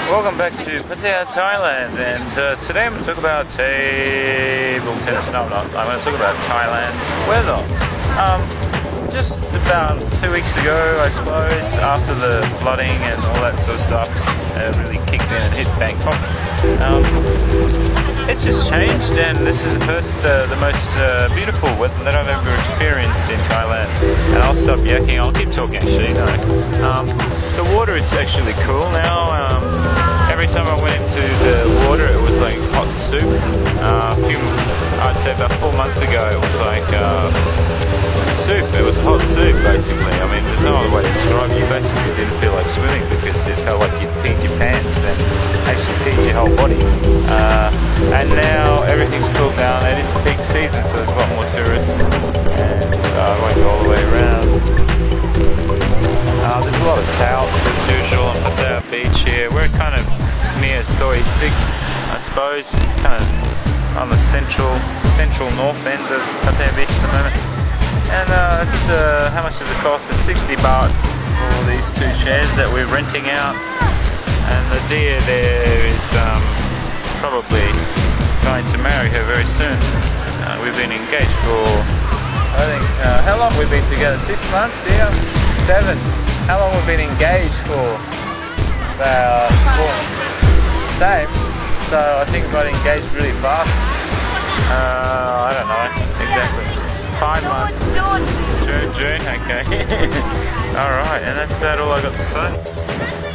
Welcome back to Pattaya, Thailand, and today I'm going to talk about table tennis. No, I'm not. I'm going to talk about Thailand weather. Just about 2 weeks ago, I suppose, after the flooding and all that sort of stuff really kicked in and hit Bangkok. It's just changed, and this is the most beautiful weather that I've ever experienced in Thailand. And I'll stop yakking. I'll keep talking actually. No, the water is actually cool now. Every time I went into the water, it was like hot soup. I'd say about 4 months ago, it was like soup. It was hot soup, basically. I mean, there's no other way to describe it. You basically didn't feel like swimming because it felt like you'd peed your pants and actually peed your whole body. And now everything's cooled down. It is peak season, so there's a lot more tourists. And I won't go all the way around. There's a lot of touts as usual on Pattaya Beach here. We're kind of near Soi 6, I suppose, kind of on the central north end of Pattaya Beach at the moment. And it's how much does it cost? It's 60 baht for these 2 chairs that we're renting out. And the dear there is probably going to marry her very soon. We've been engaged for, I think, how long we've been together? 6 months, dear? 7. How long we've been engaged for? About 4. Same. So I think I got engaged really fast. I don't know exactly. 5 months. June, okay. Alright, and that's about all I got to say.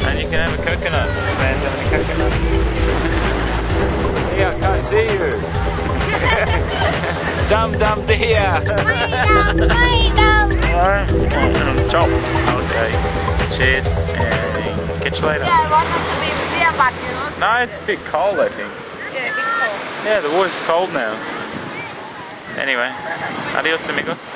And you can have a coconut. Man's having a coconut. Yeah, I can't see you. Dum dear. Alright, and on top. Okay. Cheers and catch you later. Yeah, I want it to be clear, but you know. No, it's a bit cold, I think. Yeah, a bit cold. Yeah, the water's cold now. Anyway, adios amigos.